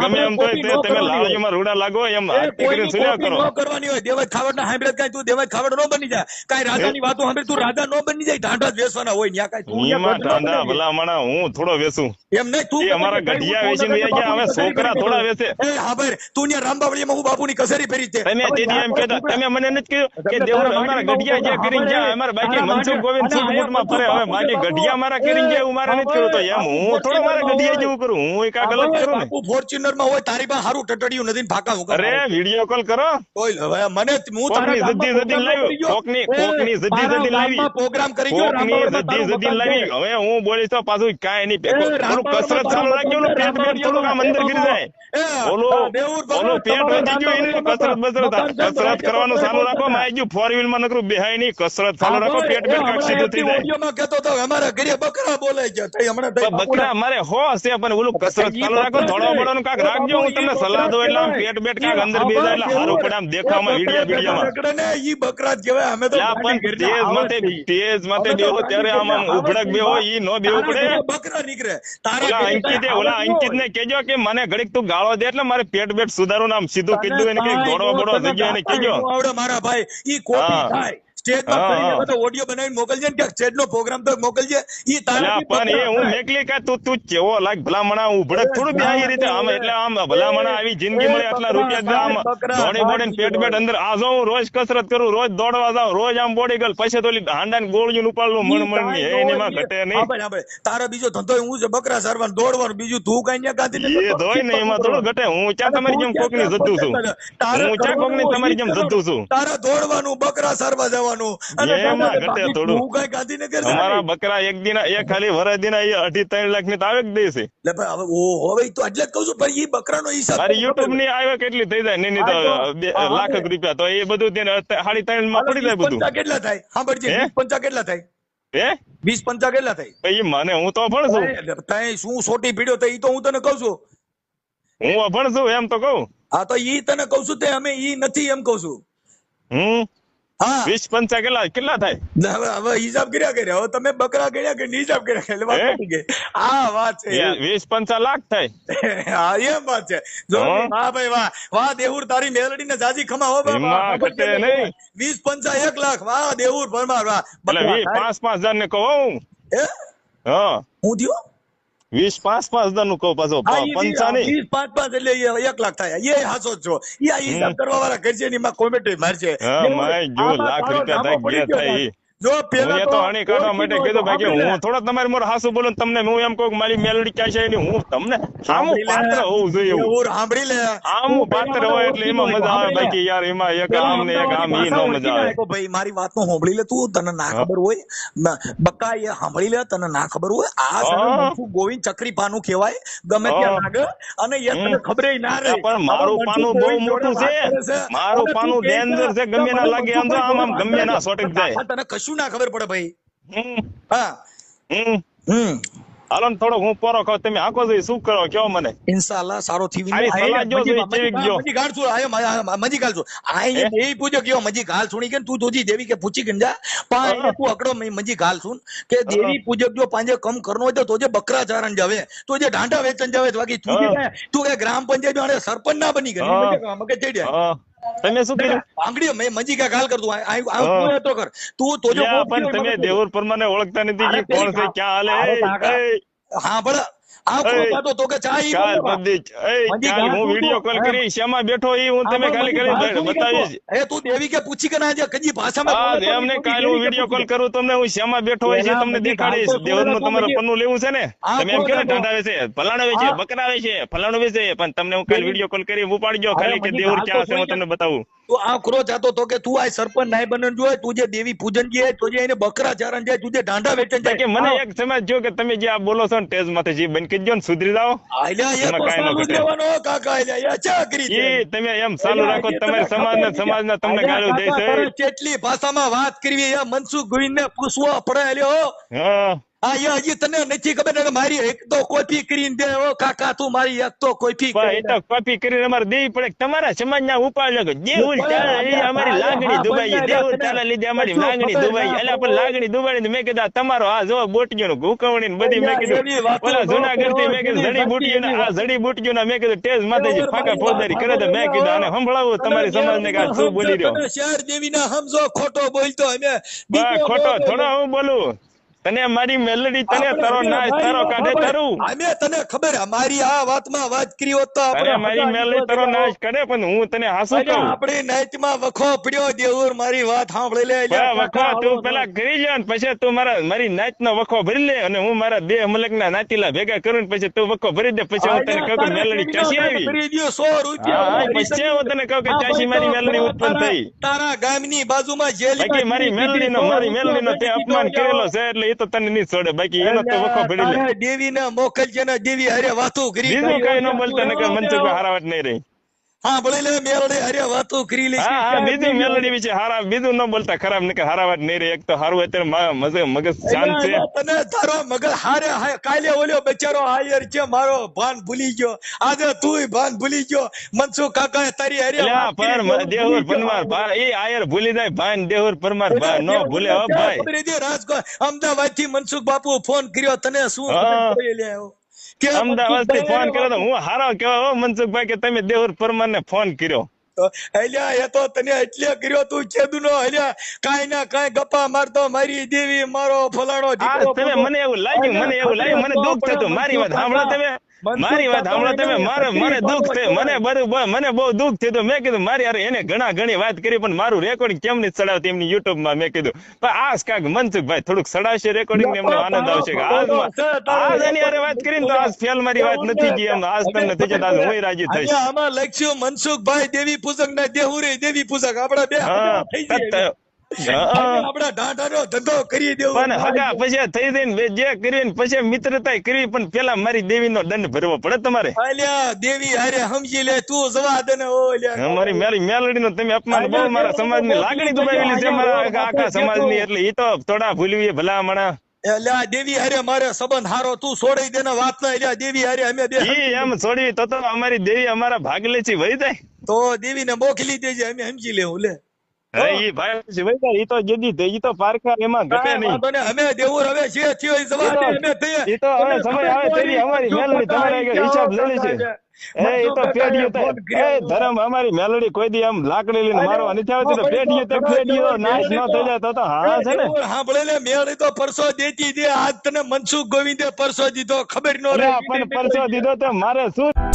ગમે એમ તો તમે લાળીઓ માં રૂડા લાગો એમ આરતી કરીને સુલ્યા કરો કરવાની હોય દેવાજ ખાવડ ના સાંભળે કાઈ તું દેવાજ ખાવડ નો બની જાય કાઈ રાજાની વાતો સાંભળે તું રાજા નો બની જાય ઢાંઢા જ વેસવાના હોય ન્યા કાઈ તું ગાંડા ભલા માણા હું થોડો વેચું એમ નહીં તું એ અમારા ગઢિયા વેચીને વહી ગયા હવે છોકરા થોડા વેચે એ હા ભાઈ તું ત્યાં રામબાવળીમાં હું બાપુની કસેરી ફેરી છે તમે તેથી એમ કહેતા તમે મને નથી કહ્યું કે દેવર અમારા ગઢિયા જે કરીને ગયા અમારા બાકી મનસુખ ગોવિંદ સૂટબૂટમાં ફરે હવે બાકી ગઢિયા મારા કરીને ગયા એવું મારે નથી કર્યું તો એમ હું થોડો મારા ગઢિયા જેવું કરું હું એક આ ગલત કરું ને બાપુ ફોર્ચ્યુનર માં હોય તારી પાસે હારું ટટડિયું નથી ને ફાકા હું અરે વિડિયો કોલ કરો ઓય હવે મને હું તારા કોકની જદ્દી લાવી કોકની જદ્દી લાવી પ્રોગ્રામ કરી ગયો કોકની જદ્દી લાવી હવે હું બોલીશ તો પાછું કાંઈ નહીં થોડું કસરત ચાલુ રાખજો ને પેટ પેટ થોડુંક આમ અંદર ગીરી જાય ઓલો પેટ વધી ગયું એને કસરત કરવાનું ચાલુ રાખો માય ગયું 4 વ્હીલ માં નકરું બેહાય નહીં કસરત ચાલુ રાખો પેટ પેટ કાક સીધું થઈ જાય ઓડિયોમાં કહેતો તો અમારા ઘરે બકરા બોલાઈ ગયા તઈ હમણાં તઈ બકરા મારે હો હશે પણ ઓલું કસરત ચાલુ રાખો થોડો બડોનું કાક રાખજો હું તમને સલાહ દઉં એટલે આમ પેટ પેટ કાક અંદર બે જાય એટલે સારું પડે આમ દેખાવામાં વિડિયામાં બકરા ને ઈ બકરા જ કહેવાય અમે તો પણ તેજ માટે બેહો ત્યારે આમ ઉભડક બેહો ઈ નો બેહવું પડે બકરા નીકળે ઓલા અંકિત ને કેજો કે મને ઘડીક તું ગાળો દે એટલે મારે પેટ બેટ સુધારું આમ સીધું કીધું એને કે ગોળો બડો જગ્યા એને કેજો આવડે મારા ભાઈ ઈ કોપી થાય સ્ટેજ માં તો ઓડિયો બનાવીને મોકલજે ને કે સ્ટેજ નો પ્રોગ્રામ તો મોકલજે ઈ તારા પણ એ હું મેકલી કે તું કેવો લાગ ભલામણા ઉભડક થોડું બે આવી રીતે આમ એટલે આમ ભલામણા આવી જિંદગી મળે આટલા રૂપિયા આમ દોડી બોડીને પેટ પેટ અંદર આ જો હું રોજ કસરત કરું રોજ દોડવા જાઉં રોજ આમ બોડી ગલ પછી તો હાંડા ને ગોળિયું ઉપાડલું મણ ની એમાં ઘટે નહીં તારા બીજો ધંધો હું છે બકરા સારવાનું દોડવાનું બીજું તું કઈ ન્યા ગાંધી એ ધોઈ ને એમાં થોડું ઘટે હું ચા તમારી જેમ કોક ની જતું છું હું ચા કોક ની તમારી જેમ જતું છું તારા દોડવાનું બકરા સારવા જવાનું અમારા બકરા એક દિન એક ખાલી વરસ દિન 2.5-3 લાખ ની આવે દે છે હવે તો એટલે જ કહું છું પણ ઈ બકરાનો હિસાબ મારી યુટ્યુબ ની આવે કેટલી થઈ જાય નહીં તો લાખ રૂપિયા તો એ બધું 3.5 માં પડી જાય બધું કેટલા થાય સાંભળજે 20-50 કેટલા થાય હે 20-50 કેટલા થાય એ મને હું તો અભણ છું તઈ શું સોટી પીડ્યો તો ઈ તો હું તને કહું છું હું અભણ છું એમ તો કહું હા તો ઈ તને કહું છું તે અમે ઈ નથી એમ કહું છું હા 20-50 કેટલા થાય હવે હિસાબ કર્યા હવે તમે બકરા ગણ્યા કે હિસાબ કર્યા એટલે વાત પતી ગઈ આ વાત છે 20-50 લાખ થાય હા એમ વાત છે જો વાહ ભાઈ વાહ વાહ દેવુર તારી મેલડી ને જાજી ખમા હો બાબા 20-50 1 લાખ વાહ દેવુર પરમાર વાહ એટલે 5-5 હજાર ને કહો હે હા હું થયો 20-5 હજાર નું કહું પાછો 50 નહીં 20-5 એટલે 1 લાખ થાય એ હાસો છો એ હિસાબ કરવા વાળા કરશે ની માં કોમેન્ટ મારશે જો લાખ રૂપિયા થાય ગયા થાય જો પેલા તો આણી કાઢવા માટે કીધું ભાઈ હું થોડો તમારી મોર હાસુ બોલું તમને હું એમ કહું મારી મેલડી ક્યાં છે એની હું તમને સામું પાત્ર હોવું જોઈએ એવું સાંભળી લે સામું પાત્ર હોય એટલે એમાં મજા આવે બાકી યાર એમાં એક આમ ને એક આમ ઈ નો મજા આવે ભાઈ મારી વાત નો સાંભળી લે તું તને ના ખબર હોય બક્કા એ સાંભળી લે તને ના ખબર હોય આ મનસુખ ગોવિંદ ચક્રી પાનું કહેવાય ગમે ત્યાં લાગે અને એ તને ખબરે ના રહે પણ મારું પાનું બહુ મોટું છે મારું પાનું ડેન્જર છે ગમે ના લાગે આમ તો આમ ગમે ના સોટક જાય તને કશું ના ખબર પડે ભાઈ હા હાલો થોડો હું પોરો ખાવ તમે આખો જોઈ શું કરો કયો મને ઇન્શાલ્લાહ સારો થઈ મજી ગાળ છું આય એ પૂજો કયો મજી ગાળ સુણી કે તું જોજી દેવી કે પૂછી કે જા પણ તું અકડો મજી ગાળ સુન કે દેવી પૂજક જો પાંજે કમ કરનો હોય તો તોજે બકરા ચારણ જાવે તોજે ઢાંઢા વેચન જાવે બાકી તું કે ગ્રામ પંચાયત માં સરપંચ ના બની ગઈ મગે ચડ્યા તમે શું કર્યું આંગળી મેં મજી કા ગાલ કર તું આ તો કર તું તોજો પણ તમે દેવર પરમાને ઓળખતા નથી કોણ છે ક્યાં હાલે હા પણ આ કોતા તો કે ચાઈ હું વિડિયો કોલ કરી શ્યામા બેઠો ઈ હું તમે ખાલી કરી બતાવીશ એ તું દેવી કે પૂછી કે ના જે કજી ભાષામાં એમને કાલ હું વિડિયો કોલ કરું તમને હું શ્યામા બેઠો હોય છે તમને દેખાડીશ દેવરનું તમારે પન્નું લેવું છે ને તમે એમ કે ઢાંઢા છે ફલાણો વેચે બકરા વેચે ફલાણો વેચે પણ તમને હું કાલ વિડિયો કોલ કરી ઉપાડજો ખાલી કે દેવર ક્યાં છે હું તમને બતાવું તો આ ખરો જાતો તો કે તું આ સરપંચ નાય બનન જોય તું જે દેવી પૂજન જાય તું જે એને બકરા ચારણ જાય તું જે ઢાંઢા વેચન જાય કે મને એક સમજ જો કે તમે જે આ બોલો છો ને ટેજ માથે જે બન કીજો ને સુધરી જાઓ આલ્યા એ કાઈ ન દેવાનો કાકા આલ્યા એ ચા કરી છે એ તમે એમ ચાલુ રાખો તમારી સમાજના તમને ગાળો દે છે કેટલી ભાષામાં વાત કરવી એ મનસુખ ગોવિંદ ને પૂછવા પડે લ્યો હા હજી તને નથી ખબર મારી એક તો કોપી કરીને દે ઓ કાકા તું મારી એક તો કોપી કોપી કરીને અમારે દેવી પડે તમારા સમાજના ઉપાડ લગો દેવું અમારી લાગણી દુબાઈ દેવું તારા લીધે અમારી લાગણી દુબાઈ એટલે પણ લાગણી દુબાઈ મેં કીધું તમારો આ જો બોટિયો હુકવણી બધી મેં કીધું ઓલા જુનાગઢ થી મેં કીધું જડીબુટીઓ આ જડીબુટીઓ ના મેં કીધું ટેજ માથે ફાકા ફોજદારી કરે તો મેં કીધું આને સંભળાવું તમારી સમાજ ને કે શું બોલી રહ્યો શહેર દેવી ના સમજો ખોટો બોલતો અમે ખોટો થોડો હું બોલું તને મારી મેલડી તને તારો નાશ તારો કાઢે તારું અમે તને ખબર અમારી આ વાતમાં વાત કરી હોત તો તને મારી મેલડી તારો નાશ કરે પણ હું તને હાસું કહું આપણી નાચમાં વખો પડ્યો દેવુર મારી વાત સાંભળી લે વખો તું પેલા કરી જા ને પછી તું મારી નાચ નો વખો ભરી લે અને હું મારા દેહ મલક ના નાચીલા ભેગા કરું ને પછી તું વખો ભરી દે પછી હું તને કહું કે મેલડી ચાસી આવી પછી હું તને કહું કે ચાસી મારી મેલડી ઉત્પન્ન થઈ તારા ગામની બાજુમાં જેલી બાકી મારી મેલડી નો તે અપમાન કરેલો છે એટલે એ તો તને નહીં છોડે બાકી એનો તો વખો ભરી લે દેવી ને મોકલજે ને દેવી હારે વાતો કરી બીજું કઈ ન બોલતો ને કે મનસુખ હારાવટ નહીં રહી હા ભલે લે મેલડી હારે વાતો કરી લે હા બીજું મેલડી વિશે હારા બીજું ન બોલતા ખરાબ ને કે હારાવટ નહીં રહી એક તો હારું અત્યારે મગજ શાંત છે તને તારો મગજ હારે કાલે ઓલ્યો બેચારો હાયર છે મારો ભાન ભૂલી ગયો આજે તુંય ભાન ભૂલી ગયો મનસુખ કાકા તારી હારે દેહુર પરમાર એ આયર ભૂલી જાય ભાન દેહુર પરમાર નો ભૂલે હો ભાઈ રાજકોટ અમદાવાદ થી મનસુખ બાપુ ફોન કર્યો તને શું અમદાવાદ થી ફોન કર્યો તો હું હારો કેવા મનસુખભાઈ કે તમે દેહુર પરમાર ને ફોન કર્યો અલ્યા એ તો તને એટલે કર્યો તું ચેદુ નો અલ્યા કાઈ ના કાઈ ગપ્પા મારતો મારી દેવી મારો ફલાણો તમે મને એવું લાગ્યું મને દુઃખ થતું મારી વાત સાંભળો તમે મને દુઃખ થયું મને બહુ દુઃખ થયું મેં કીધું મારી યાર એને ઘણી વાત કરી પણ મારું રેકોર્ડિંગ કેમ નહીં ચડાવતી એમની યુટ્યુબ માં મેં કીધું પણ આજ કાક મનસુખભાઈ થોડુંક ચડાવશે રેકોર્ડિંગ એમને આનંદ આવશે આજ એની યાર વાત કરીને તો આજ ફેલ મારી વાત નથી ગઈ એમ આજ તમને થઈ જતા હું રાજી થઈશ આમાં લખ્યું મનસુખભાઈ દેવી પૂજક ના દેહુરે દેવી પૂજક આપડા બે આપડા ઢાંઢાનો ધંધો કરી દેવો પણ હગા પછી થઈ જઈને જે કરી પછી મિત્રતા કરવી પણ પેલા મારી દેવી નો દંડ ભરવો પડે તમારે અલ્યા દેવી હારે સમજી લે તું જવા દે ને મારી મેલડી નો તમે અપમાન બહુ મારા સમાજ ની લાગણી દુભાવેલી છે મારા આખા સમાજ ની એટલે ઈ તો થોડા ભૂલવી ભલા મણા એલા દેવી હારે મારે સંબંધ હારો તું છોડી દે ને વાત ના એલા દેવી હારે અમે બે એમ છોડવી તો અમારી દેવી અમારા ભાગ લે છે વહી જાય તો દેવી ને મોકલી દેજે અમે સમજી લેવું લે ઈ ભાઈ ઈ તો જદી ઈ તો પારખા એમાં ઘટે નહીં અમે દેવું હવે છે થયો ઈ જવા દે અમે થઈએ ઈ તો હવે સમય આવે તેરી અમારી મેલડી તમારે હિસાબ લઈ છે એ તો પેઢીઓ તો ધર્મ અમારી મેલડી કોઈ દી આમ લાકડી લઈને મારવા નથી આવતી તો પેઢીઓ નાશ ન થઈ જાય તો હા છે ને સાંભળે લે મેલડી તો પરસો દેતી દે આજ તને મનસુખ ગોવિંદે પરસો દીધો ખબર ન રહે પણ પરસો દીધો તો મારે શું